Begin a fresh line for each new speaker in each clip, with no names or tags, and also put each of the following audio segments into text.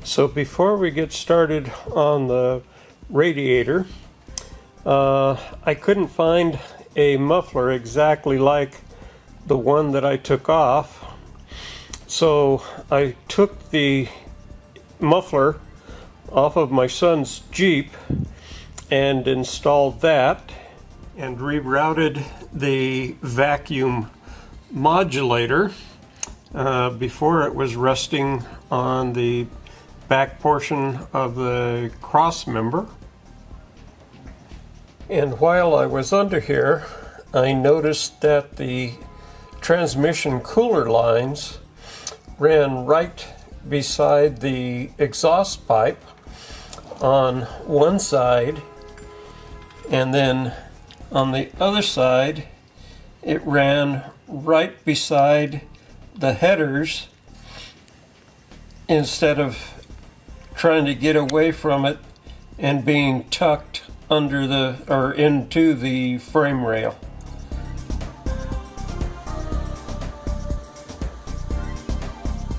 So before we get started on the radiator, I couldn't find a muffler exactly like the one that I took off. So I took the muffler off of my son's Jeep and installed that and rerouted the vacuum modulator. Before it was resting on the back portion of the cross member. And while I was under here, I noticed that the transmission cooler lines ran right beside the exhaust pipe on one side, and then on the other side it ran right beside the headers instead of trying to get away from it and being tucked under the or into the frame rail.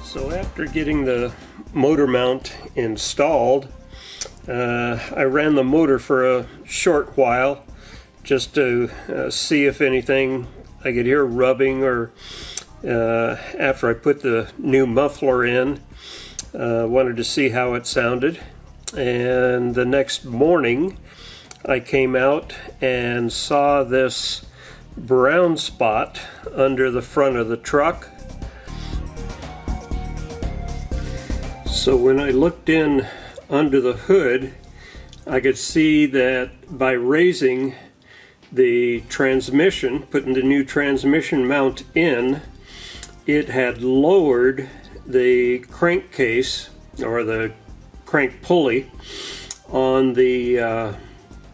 So after getting the motor mount installed, I ran the motor for a short while just to see if anything I could hear rubbing, or after I put the new muffler in, wanted to see how it sounded. And the next morning I came out and saw this brown spot under the front of the truck. So when I looked in under the hood, I could see that by raising the transmission, putting the new transmission mount in, it had lowered the crankcase or the crank pulley on the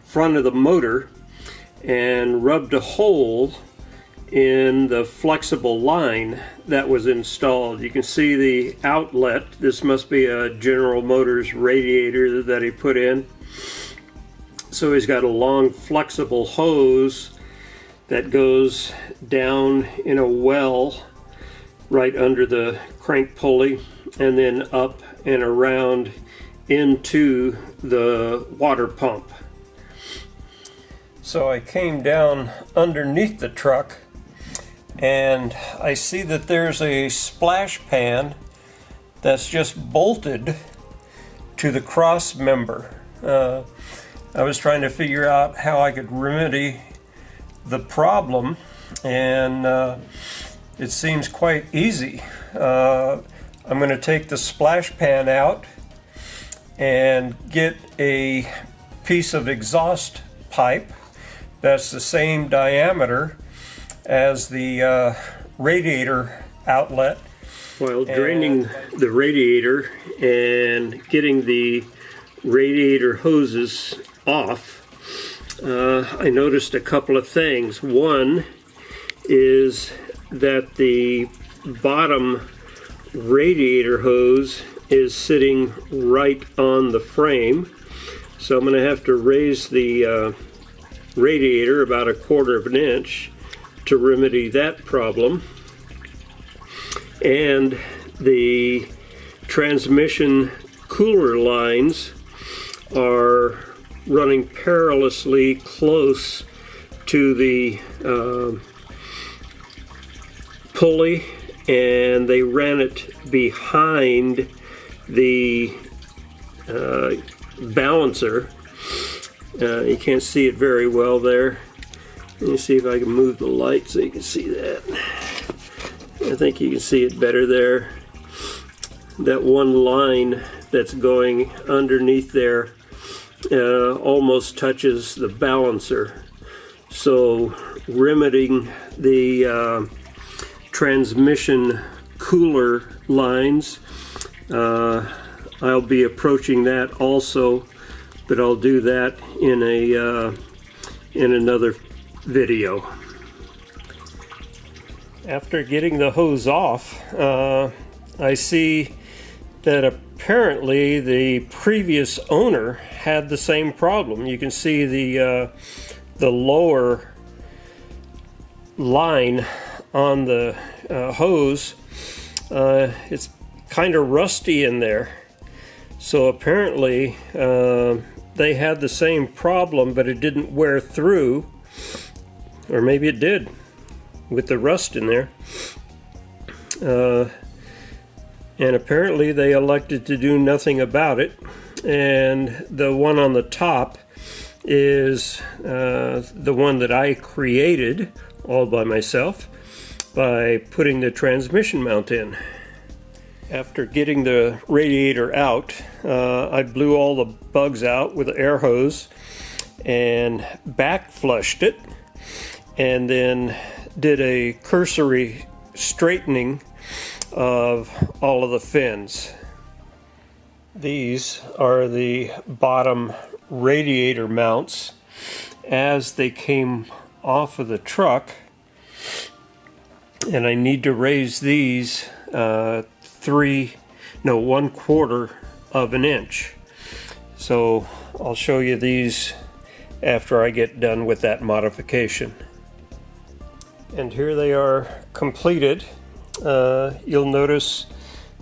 front of the motor and rubbed a hole in the flexible line that was installed. You can see the outlet. This must be a General Motors radiator that he put in. So he's got a long flexible hose that goes down in a well right under the crank pulley and then up and around into the water pump. So I came down underneath the truck and I see that there's a splash pan that's just bolted to the cross member. I was trying to figure out how I could remedy the problem, and it seems quite easy. I'm going to take the splash pan out and get a piece of exhaust pipe that's the same diameter as the radiator outlet. While draining the radiator and getting the radiator hoses off, I noticed a couple of things. One is that the bottom radiator hose is sitting right on the frame, so I'm going to have to raise the radiator about 1/4 of an inch to remedy that problem. And the transmission cooler lines are running perilously close to the pulley, and they ran it behind the balancer. You can't see it very well there. Let me see if I can move the light so you can see that. I think you can see it better there. That one line that's going underneath there almost touches the balancer. So remedying the transmission cooler lines, I'll be approaching that also, but I'll do that in another video. After getting the hose off, I see that apparently the previous owner had the same problem. You can see the lower line on the hose. It's kind of rusty in there. So apparently they had the same problem, but it didn't wear through, or maybe it did with the rust in there. And apparently they elected to do nothing about it. And the one on the top is the one that I created all by myself by putting the transmission mount in. After getting the radiator out, I blew all the bugs out with an air hose and back flushed it, and then did a cursory straightening of all of the fins. These are the bottom radiator mounts as they came off of the truck, and I need to raise these 1/4 of an inch. So I'll show you these after I get done with that modification. And here they are completed. You'll notice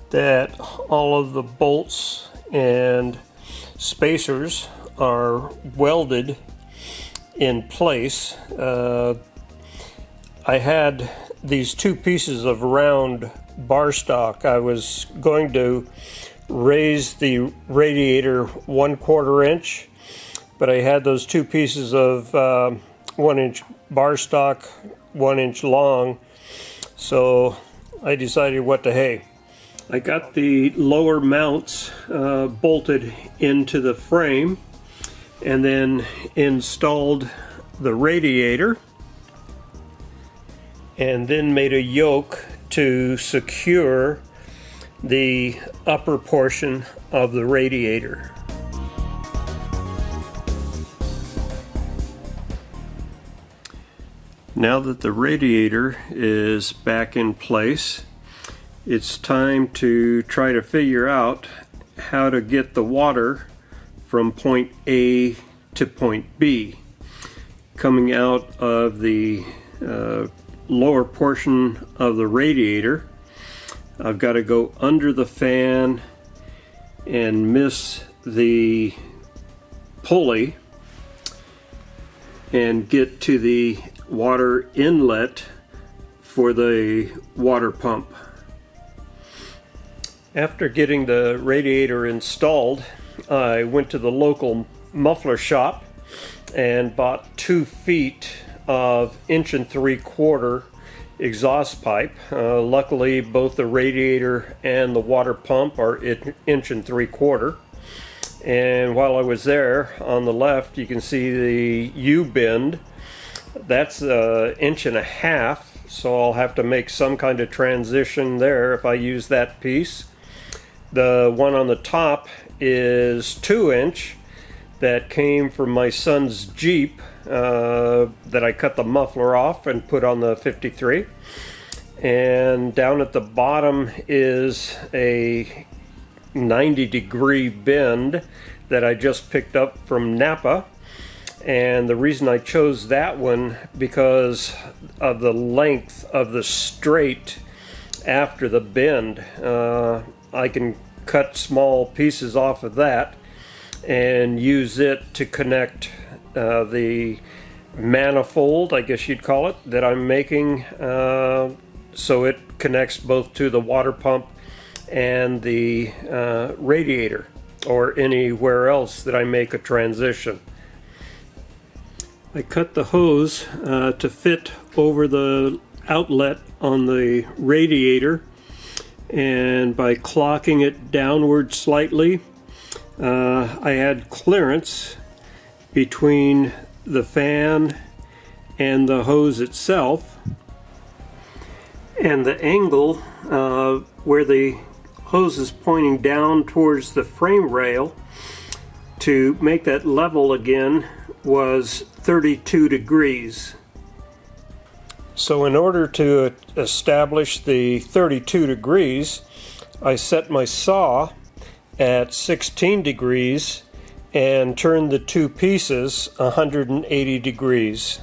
that all of the bolts and spacers are welded in place. I had these two pieces of round bar stock. I was going to raise the radiator 1/4 inch, but I had those two pieces of 1-inch bar stock, 1 inch long, so I decided what the hey. I got the lower mounts bolted into the frame and then installed the radiator, and then made a yoke to secure the upper portion of the radiator. Now that the radiator is back in place, it's time to try to figure out how to get the water from point A to point B. Coming out of the lower portion of the radiator, I've got to go under the fan and miss the pulley and get to the water inlet for the water pump. After getting the radiator installed, I went to the local muffler shop and bought 2 feet of 1 3/4 exhaust pipe. Luckily both the radiator and the water pump are 1 3/4. And while I was there, on the left you can see the U-bend. That's 1.5 inches, so I'll have to make some kind of transition there if I use that piece. The one on the top is 2 inch that came from my son's Jeep that I cut the muffler off and put on the 53. And down at the bottom is a 90-degree bend that I just picked up from Napa. And the reason I chose that one because of the length of the straight after the bend. I can cut small pieces off of that and use it to connect the manifold, I guess you'd call it, that I'm making, so it connects both to the water pump and the radiator, or anywhere else that I make a transition. I cut the hose to fit over the outlet on the radiator, and by clocking it downward slightly, I had clearance between the fan and the hose itself, and the angle where the hose is pointing down towards the frame rail to make that level again was 32 degrees. So in order to establish the 32 degrees, I set my saw at 16 degrees and turned the two pieces 180 degrees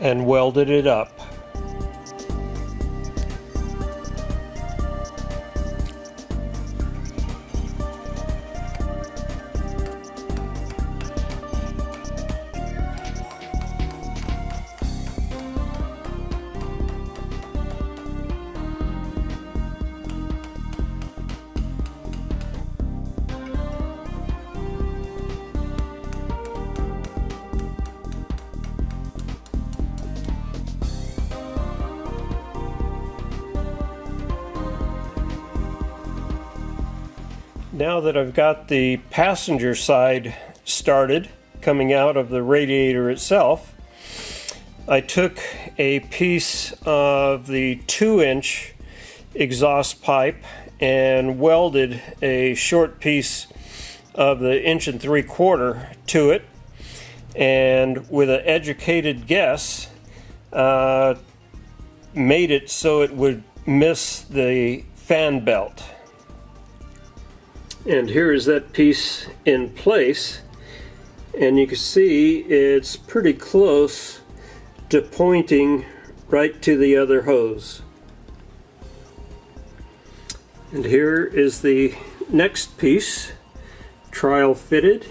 and welded it up. Now that I've got the passenger side started, coming out of the radiator itself, I took a piece of the 2-inch exhaust pipe and welded a short piece of the 1 3/4 to it, and with an educated guess made it so it would miss the fan belt. And here is that piece in place, and you can see it's pretty close to pointing right to the other hose. And here is the next piece, trial fitted,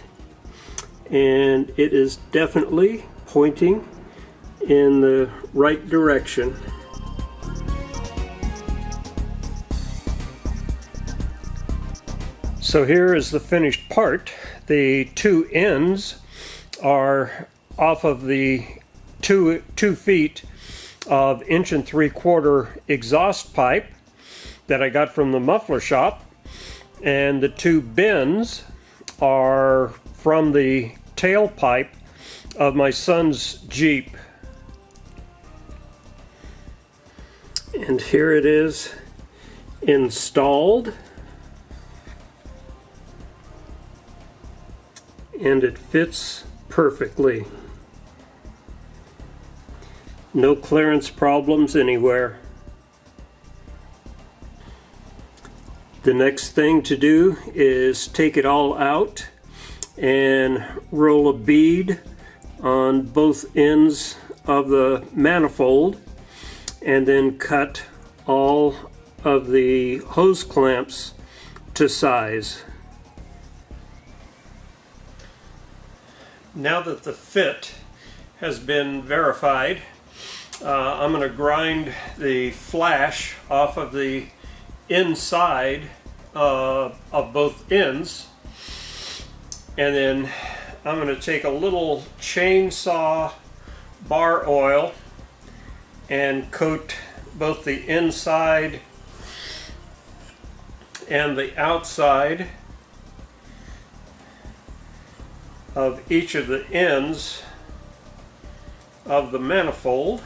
and it is definitely pointing in the right direction. So here is the finished part. The 2 ends are off of the 2 feet of 1 3/4 exhaust pipe that I got from the muffler shop, and the 2 bends are from the tailpipe of my son's Jeep. And here it is installed, and it fits perfectly. No clearance problems anywhere. The next thing to do is take it all out and roll a bead on both ends of the manifold, and then cut all of the hose clamps to size. Now that the fit has been verified, I'm going to grind the flash off of the inside of both ends, and then I'm going to take a little chainsaw bar oil and coat both the inside and the outside of each of the ends of the manifold.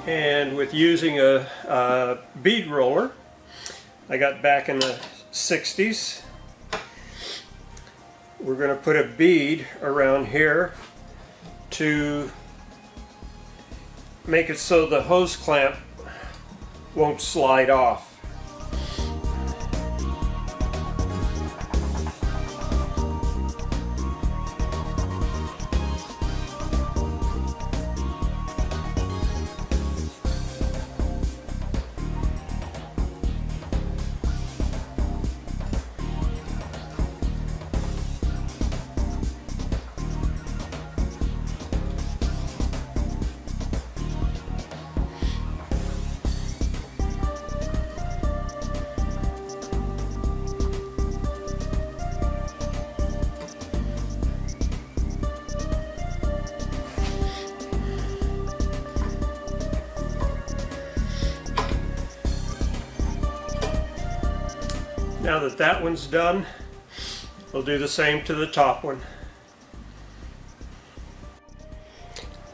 And with using a bead roller I got back in the 60s, we're going to put a bead around here to make it so the hose clamp won't slide off. Now that that one's done, we'll do the same to the top one.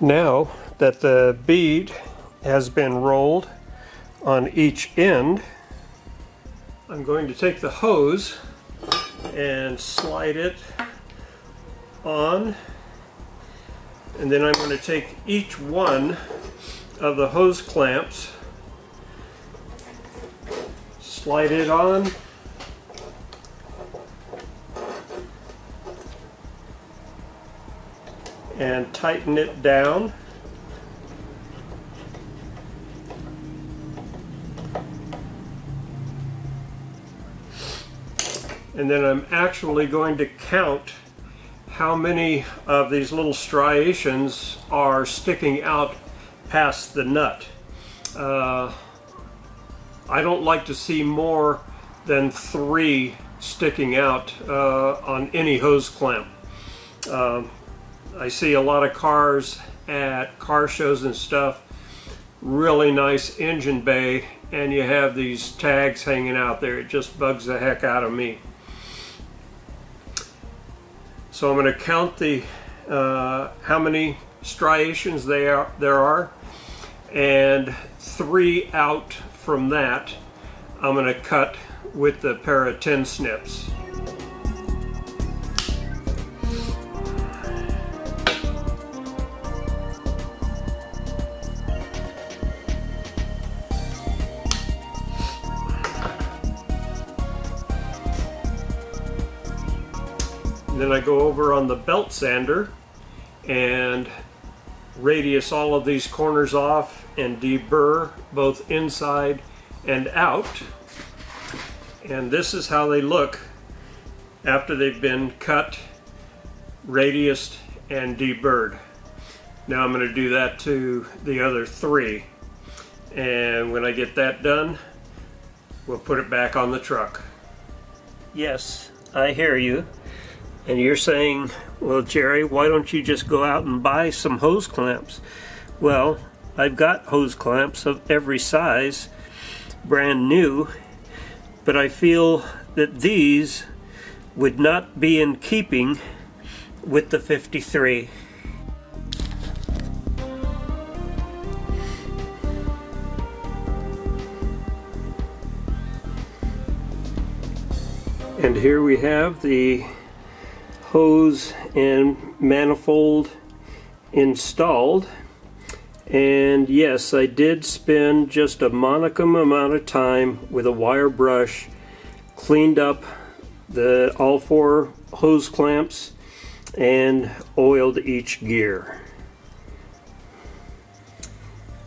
Now that the bead has been rolled on each end, I'm going to take the hose and slide it on, and then I'm going to take each one of the hose clamps, slide it on, and tighten it down. And then I'm actually going to count how many of these little striations are sticking out past the nut. I don't like to see more than 3 sticking out on any hose clamp. I see a lot of cars at car shows and stuff, really nice engine bay, and you have these tags hanging out there. It just bugs the heck out of me. So I'm going to count the how many striations there are, and 3 out from that I'm going to cut with the pair of tin snips. And then I go over on the belt sander and radius all of these corners off and deburr both inside and out. And this is how they look after they've been cut, radiused, and deburred. Now I'm going to do that to the other 3. And when I get that done, we'll put it back on the truck. Yes, I hear you. And you're saying, well, Jerry, why don't you just go out and buy some hose clamps? Well, I've got hose clamps of every size, brand new, but I feel that these would not be in keeping with the 53. And here we have the hose and manifold installed, and yes, I did spend just a monicum amount of time with a wire brush, cleaned up all 4 hose clamps and oiled each gear.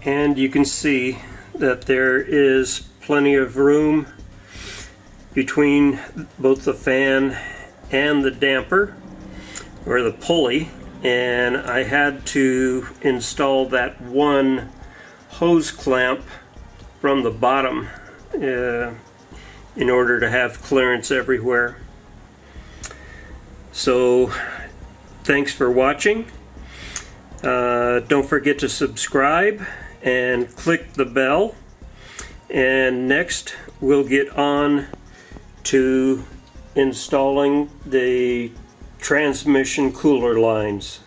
And you can see that there is plenty of room between both the fan and the damper, or the pulley, and I had to install that 1 hose clamp from the bottom in order to have clearance everywhere. So thanks for watching. Don't forget to subscribe and click the bell, and next we'll get on to installing the transmission cooler lines.